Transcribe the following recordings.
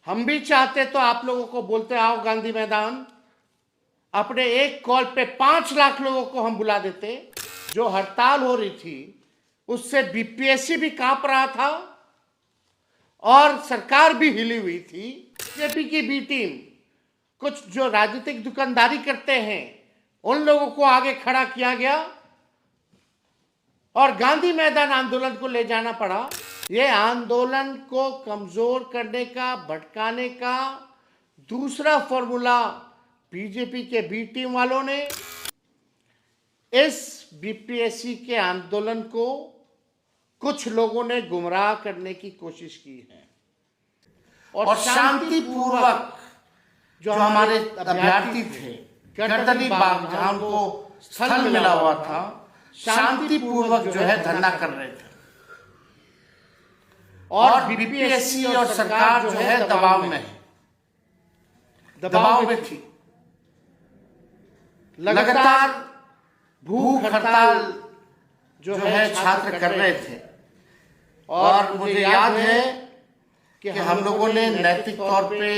हम भी चाहते तो आप लोगों को बोलते आओ गांधी मैदान, अपने एक कॉल पे 5 लाख लोगों को हम बुला देते। जो हड़ताल हो रही थी उससे बीपीएससी भी कांप रहा था और सरकार भी हिली हुई थी। बीजेपी की बी टीम, कुछ जो राजनीतिक दुकानदारी करते हैं उन लोगों को आगे खड़ा किया गया और गांधी मैदान आंदोलन को ले जाना पड़ा। ये आंदोलन को कमजोर करने का, भटकाने का दूसरा फॉर्मूला बीजेपी के बी टीम वालों ने इस बीपीएससी के आंदोलन को कुछ लोगों ने गुमराह करने की कोशिश की है और शांतिपूर्वक जो हमारे अभ्यर्थी थे, गर्दनी बाग जहां उनको स्थल मिला हुआ था, शांतिपूर्वक जो है धरना कर रहे थे और बीपीएससी और सरकार जो है दबाव में थी। लगातार भूख हड़ताल जो है छात्र कर रहे थे और मुझे याद है कि हम लोगों ने नैतिक तौर पे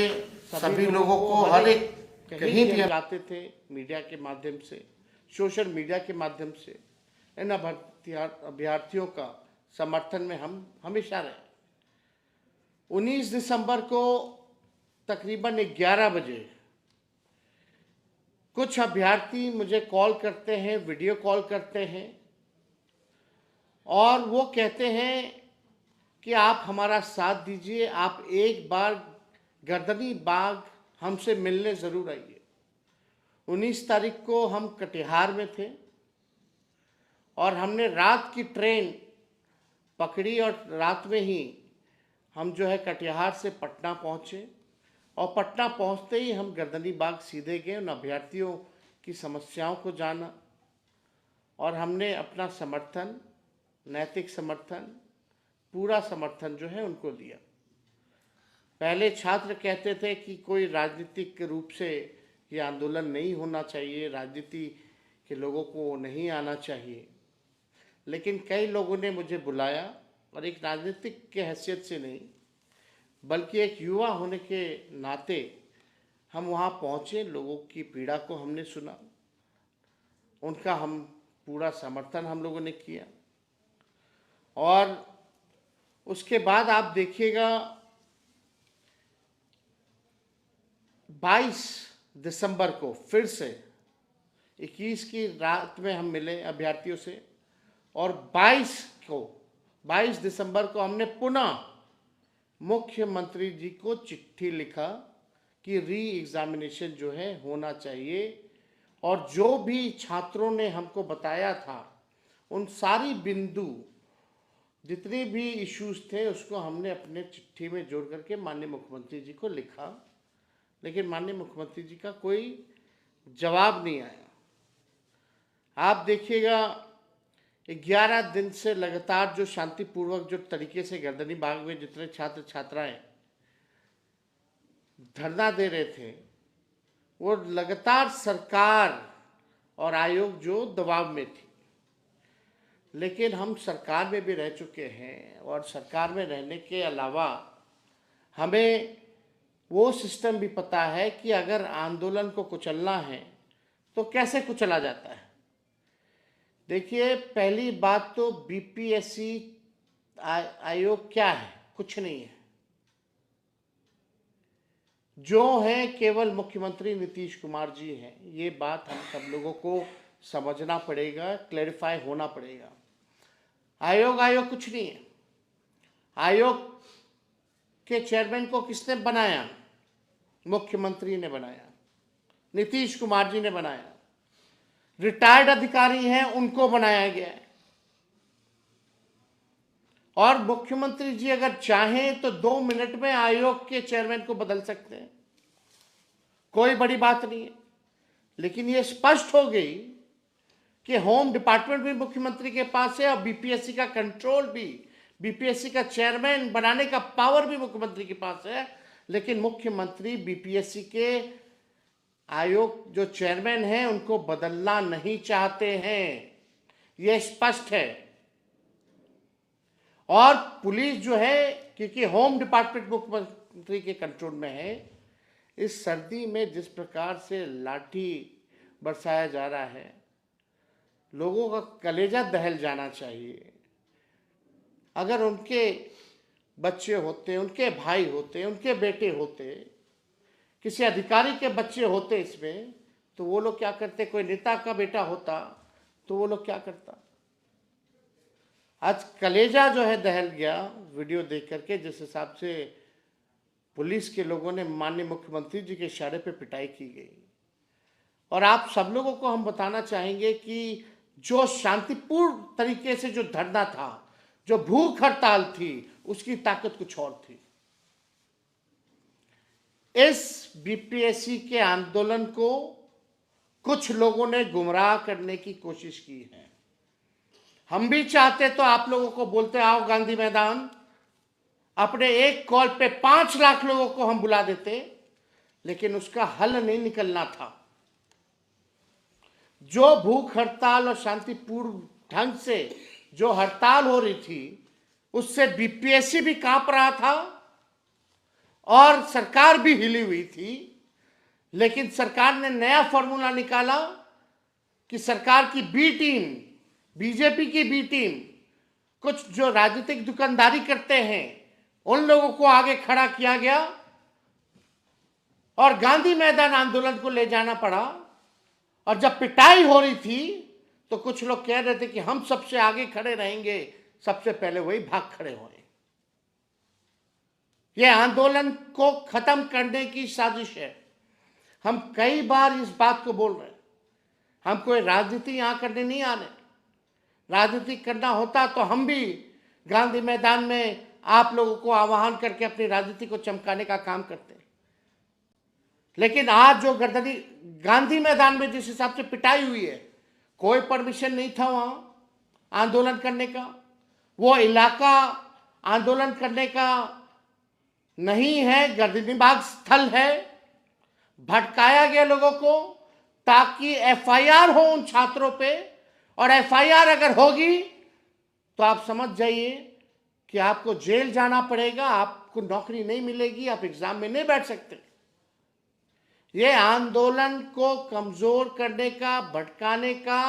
सभी लोगों को हर एक कहीं भी लाते थे, मीडिया के माध्यम से, सोशल मीडिया के माध्यम से इन अभ्यर्थियों का समर्थन में हम हमेशा रहे। 19 दिसंबर को तकरीबन 11 बजे कुछ अभ्यर्थी मुझे कॉल करते हैं, वीडियो कॉल करते हैं और वो कहते हैं कि आप हमारा साथ दीजिए, आप एक बार गर्दनी बाग हमसे मिलने ज़रूर आइए। 19 तारीख को हम कटिहार में थे और हमने रात की ट्रेन पकड़ी और रात में ही हम जो है कटिहार से पटना पहुँचे और पटना पहुँचते ही हम गर्दनी बाग सीधे गए, उन अभ्यर्थियों की समस्याओं को जाना और हमने अपना समर्थन, नैतिक समर्थन, पूरा समर्थन जो है उनको दिया। पहले छात्र कहते थे कि कोई राजनीतिक रूप से ये आंदोलन नहीं होना चाहिए, राजनीति के लोगों को नहीं आना चाहिए, लेकिन कई लोगों ने मुझे बुलाया और एक राजनीतिक के हैसियत से नहीं बल्कि एक युवा होने के नाते हम वहाँ पहुँचे, लोगों की पीड़ा को हमने सुना, उनका हम पूरा समर्थन हम लोगों ने किया और उसके बाद आप देखिएगा 22 दिसंबर को फिर से 21 की रात में हम मिले अभ्यर्थियों से और 22 दिसंबर को हमने पुनः मुख्यमंत्री जी को चिट्ठी लिखा कि री एग्जामिनेशन जो है होना चाहिए और जो भी छात्रों ने हमको बताया था उन सारी बिंदु, जितने भी इश्यूज थे उसको हमने अपने चिट्ठी में जोड़ करके माननीय मुख्यमंत्री जी को लिखा, लेकिन माननीय मुख्यमंत्री जी का कोई जवाब नहीं आया। आप देखिएगा 11 दिन से लगातार जो शांतिपूर्वक जो तरीके से गर्दनी बाग में जितने छात्र छात्राएं धरना दे रहे थे वो लगातार सरकार और आयोग जो दबाव में थी, लेकिन हम सरकार में भी रह चुके हैं और सरकार में रहने के अलावा हमें वो सिस्टम भी पता है कि अगर आंदोलन को कुचलना है तो कैसे कुचला जाता है। देखिए, पहली बात तो बीपीएससी आयोग क्या है? कुछ नहीं है। जो है केवल मुख्यमंत्री नीतीश कुमार जी हैं। ये बात हम सब लोगों को समझना पड़ेगा, क्लैरिफाई होना पड़ेगा। आयोग कुछ नहीं है। आयोग के चेयरमैन को किसने बनाया? मुख्यमंत्री ने बनाया, नीतीश कुमार जी ने बनाया। रिटायर्ड अधिकारी हैं उनको बनाया गया है और मुख्यमंत्री जी अगर चाहें तो 2 मिनट में आयोग के चेयरमैन को बदल सकते हैं, कोई बड़ी बात नहीं है। लेकिन ये स्पष्ट हो गई कि होम डिपार्टमेंट भी मुख्यमंत्री के पास है और बीपीएससी का कंट्रोल भी, बीपीएससी का चेयरमैन बनाने का पावर भी मुख्यमंत्री के पास है, लेकिन मुख्यमंत्री बीपीएससी के आयोग जो चेयरमैन हैं उनको बदलना नहीं चाहते हैं, यह स्पष्ट है। और पुलिस जो है, क्योंकि होम डिपार्टमेंट मुख्यमंत्री के कंट्रोल में है। इस सर्दी में जिस प्रकार से लाठी बरसाया जा रहा है, लोगों का कलेजा दहल जाना चाहिए। अगर उनके बच्चे होते, उनके भाई होते, उनके बेटे होते, किसी अधिकारी के बच्चे होते इसमें, तो वो लोग क्या करते? कोई नेता का बेटा होता तो वो लोग क्या करता? आज कलेजा जो है दहल गया वीडियो देख करके, जिस हिसाब से पुलिस के लोगों ने माननीय मुख्यमंत्री जी के इशारे पे पिटाई की गई। और आप सब लोगों को हम बताना चाहेंगे कि जो शांतिपूर्ण तरीके से जो धरना था, जो भूख हड़ताल थी, उसकी ताकत कुछ और थी। इस बीपीएससी के आंदोलन को कुछ लोगों ने गुमराह करने की कोशिश की है। हम भी चाहते तो आप लोगों को बोलते आओ गांधी मैदान, अपने एक कॉल पे 5 लाख लोगों को हम बुला देते, लेकिन उसका हल नहीं निकलना था। जो भूख हड़ताल और शांतिपूर्ण ढंग से जो हड़ताल हो रही थी, उससे बीपीएससी भी कांप रहा था और सरकार भी हिली हुई थी। लेकिन सरकार ने नया फॉर्मूला निकाला कि सरकार की बी टीम, बीजेपी की बी टीम, कुछ जो राजनीतिक दुकानदारी करते हैं, उन लोगों को आगे खड़ा किया गया और गांधी मैदान आंदोलन को ले जाना पड़ा। और जब पिटाई हो रही थी तो कुछ लोग कह रहे थे कि हम सबसे आगे खड़े रहेंगे, सबसे पहले वही भाग खड़े हुए। यह आंदोलन को खत्म करने की साजिश है। हम कई बार इस बात को बोल रहे हैं। हम कोई राजनीति यहां करने नहीं आने। राजनीति करना होता तो हम भी गांधी मैदान में आप लोगों को आह्वान करके अपनी राजनीति को चमकाने का काम करते हैं। लेकिन आज जो गांधी मैदान में जिस हिसाब से पिटाई हुई है, कोई परमिशन नहीं था वहां आंदोलन करने का। वो इलाका आंदोलन करने का नहीं है, गर्दनीबाग स्थल है। भटकाया गया लोगों को ताकि एफआईआर हो उन छात्रों पे, और एफआईआर अगर होगी तो आप समझ जाइए कि आपको जेल जाना पड़ेगा, आपको नौकरी नहीं मिलेगी, आप एग्जाम में नहीं बैठ सकते। ये आंदोलन को कमजोर करने का, भटकाने का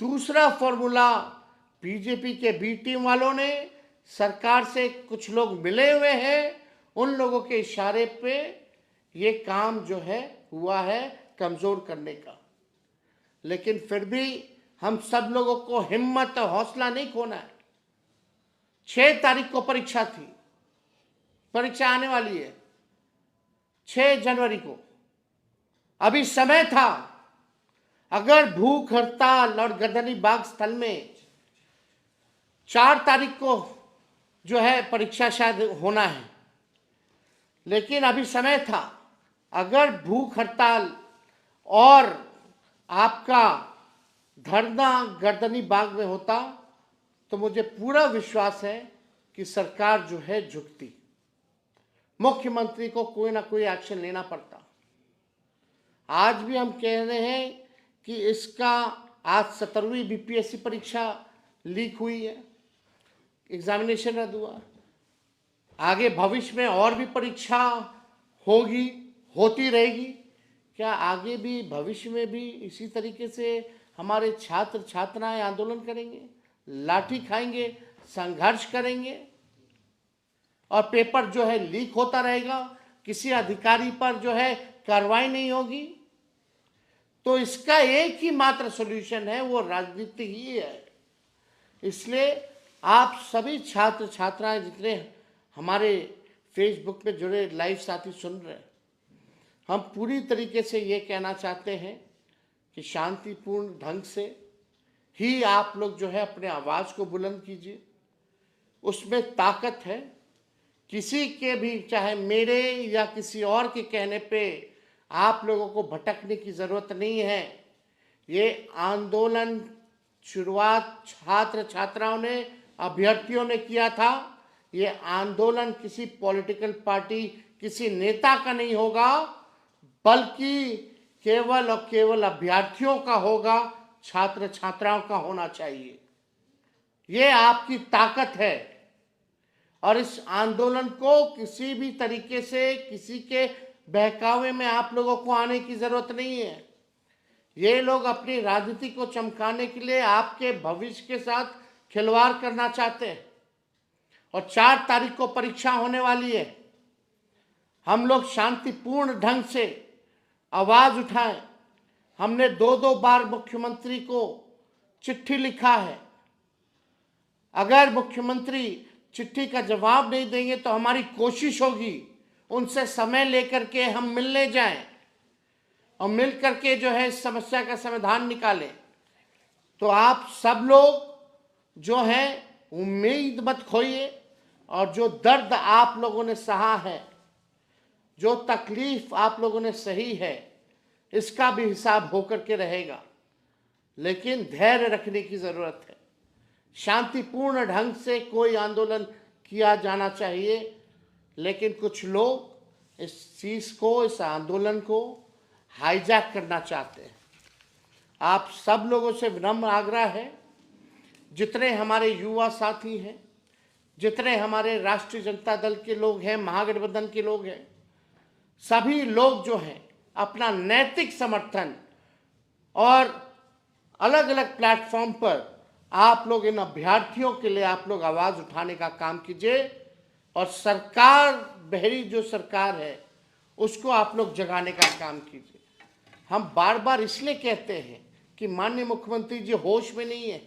दूसरा फॉर्मूला बीजेपी के बी टीम वालों ने, सरकार से कुछ लोग मिले हुए हैं, उन लोगों के इशारे पे ये काम जो है हुआ है कमजोर करने का। लेकिन फिर भी हम सब लोगों को हिम्मत और हौसला नहीं खोना है। 6 तारीख को परीक्षा थी, परीक्षा आने वाली है 6 जनवरी को। अभी समय था। अगर भूख हड़ताल और गर्दनीबाग स्थल में 4 तारीख को जो है परीक्षा शायद होना है, लेकिन अभी समय था। अगर भूख हड़ताल और आपका धरना गर्दनीबाग में होता तो मुझे पूरा विश्वास है कि सरकार जो है झुकती, मुख्यमंत्री को कोई ना कोई एक्शन लेना पड़ता। आज भी हम कह रहे हैं कि इसका आज 17वीं बीपीएससी परीक्षा लीक हुई है, एग्जामिनेशन रद्द हुआ। आगे भविष्य में और भी परीक्षा होगी, होती रहेगी। क्या आगे भी भविष्य में भी इसी तरीके से हमारे छात्र छात्राएं आंदोलन करेंगे, लाठी खाएंगे, संघर्ष करेंगे और पेपर जो है लीक होता रहेगा, किसी अधिकारी पर जो है कार्रवाई नहीं होगी? तो इसका एक ही मात्र सॉल्यूशन है, वो राजनीति ही है। इसलिए आप सभी छात्र छात्राएं जितने हमारे फेसबुक पे जुड़े लाइव साथी सुन रहे हैं, हम पूरी तरीके से ये कहना चाहते हैं कि शांतिपूर्ण ढंग से ही आप लोग जो है अपने आवाज़ को बुलंद कीजिए। उसमें ताकत है। किसी के भी, चाहे मेरे या किसी और के कहने पे आप लोगों को भटकने की ज़रूरत नहीं है। ये आंदोलन शुरुआत छात्र छात्राओं ने, अभ्यर्थियों ने किया था। ये आंदोलन किसी पॉलिटिकल पार्टी, किसी नेता का नहीं होगा, बल्कि केवल और केवल अभ्यर्थियों का होगा, छात्र छात्राओं का होना चाहिए। ये आपकी ताकत है और इस आंदोलन को किसी भी तरीके से किसी के बहकावे में आप लोगों को आने की जरूरत नहीं है। ये लोग अपनी राजनीति को चमकाने के लिए आपके भविष्य के साथ खिलवाड़ करना चाहते हैं। और 4 तारीख को परीक्षा होने वाली है। हम लोग शांतिपूर्ण ढंग से आवाज उठाएं। हमने 2-2 बार मुख्यमंत्री को चिट्ठी लिखा है। अगर मुख्यमंत्री चिट्ठी का जवाब नहीं देंगे तो हमारी कोशिश होगी उनसे समय लेकर के हम मिलने जाएं और मिल करके जो है इस समस्या का समाधान निकालें। तो आप सब लोग जो हैं उम्मीद मत खोइए और जो दर्द आप लोगों ने सहा है, जो तकलीफ आप लोगों ने सही है, इसका भी हिसाब होकर के रहेगा। लेकिन धैर्य रखने की जरूरत है। शांतिपूर्ण ढंग से कोई आंदोलन किया जाना चाहिए, लेकिन कुछ लोग इस चीज को, इस आंदोलन को हाईजैक करना चाहते हैं। आप सब लोगों से विनम्र आग्रह है, जितने हमारे युवा साथी हैं, जितने हमारे राष्ट्रीय जनता दल के लोग हैं, महागठबंधन के लोग हैं, सभी लोग जो हैं अपना नैतिक समर्थन और अलग अलग प्लेटफॉर्म पर आप लोग इन अभ्यर्थियों के लिए आप लोग आवाज उठाने का काम कीजिए और सरकार, बहरी जो सरकार है उसको आप लोग जगाने का काम कीजिए। हम बार बार इसलिए कहते हैं कि माननीय मुख्यमंत्री जी होश में नहीं है।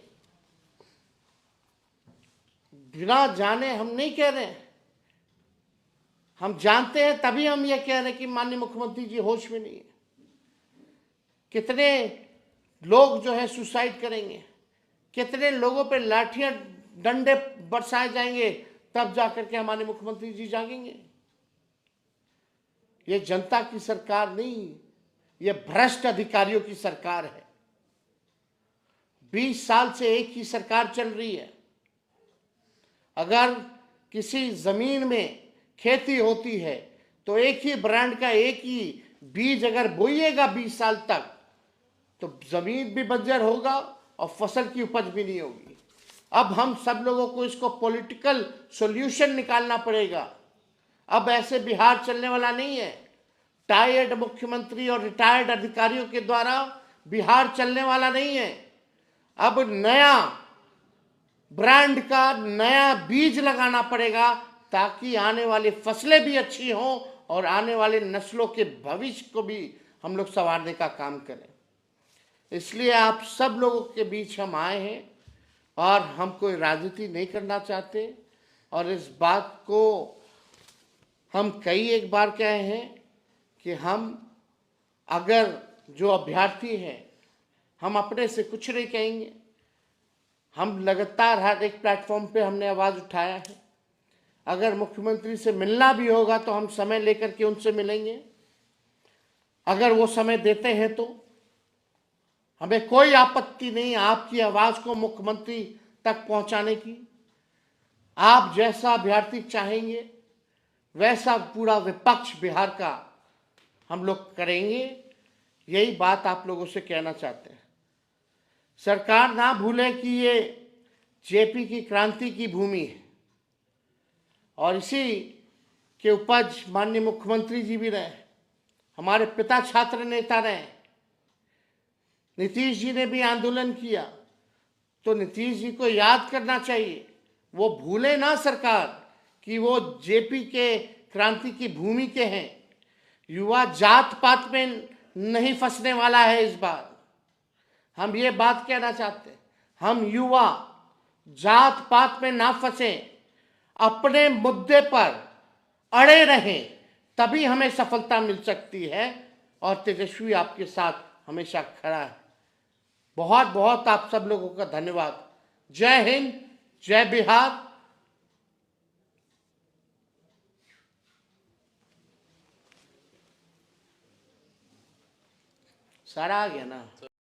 बिना जाने हम नहीं कह रहे हैं, हम जानते हैं तभी हम ये कह रहे हैं कि माननीय मुख्यमंत्री जी होश में नहीं है। कितने लोग जो है सुसाइड करेंगे, कितने लोगों पे लाठियां डंडे बरसाए जाएंगे, तब जाकर के हमारे मुख्यमंत्री जी जागेंगे। ये जनता की सरकार नहीं, ये भ्रष्ट अधिकारियों की सरकार है। 20 साल से एक ही सरकार चल रही है। अगर किसी जमीन में खेती होती है तो एक ही ब्रांड का एक ही बीज अगर बोइएगा 20 साल तक, तो जमीन भी बंजर होगा और फसल की उपज भी नहीं होगी। अब हम सब लोगों को इसको पॉलिटिकल सॉल्यूशन निकालना पड़ेगा। अब ऐसे बिहार चलने वाला नहीं है। टायर्ड मुख्यमंत्री और रिटायर्ड अधिकारियों के द्वारा बिहार चलने वाला नहीं है। अब नया ब्रांड का नया बीज लगाना पड़ेगा ताकि आने वाली फसलें भी अच्छी हों और आने वाले नस्लों के भविष्य को भी हम लोग संवारने का काम करें। इसलिए आप सब लोगों के बीच हम आए हैं और हम कोई राजनीति नहीं करना चाहते। और इस बात को हम कई एक बार कहे हैं कि हम अगर जो अभ्यर्थी हैं, हम अपने से कुछ नहीं कहेंगे। हम लगातार हर एक प्लेटफॉर्म पे हमने आवाज़ उठाया है। अगर मुख्यमंत्री से मिलना भी होगा तो हम समय लेकर के उनसे मिलेंगे, अगर वो समय देते हैं तो। हमें कोई आपत्ति नहीं आपकी आवाज़ को मुख्यमंत्री तक पहुंचाने की। आप जैसा अभ्यर्थी चाहेंगे वैसा पूरा विपक्ष बिहार का हम लोग करेंगे। यही बात आप लोगों से कहना चाहते हैं। सरकार ना भूले कि ये जेपी की क्रांति की भूमि है और इसी के उपज माननीय मुख्यमंत्री जी भी रहे, हमारे पिता छात्र नेता रहे, नीतीश जी ने भी आंदोलन किया। तो नीतीश जी को याद करना चाहिए, वो भूले ना सरकार कि वो जेपी के क्रांति की भूमि के हैं। युवा जात पात में नहीं फंसने वाला है इस बार। हम ये बात कहना चाहते हैं, हम युवा जात पात में ना फंसे, अपने मुद्दे पर अड़े रहें, तभी हमें सफलता मिल सकती है। और तेजस्वी आपके साथ हमेशा खड़ा है। बहुत बहुत आप सब लोगों का धन्यवाद। जय हिंद, जय बिहार। सारा आ गया ना।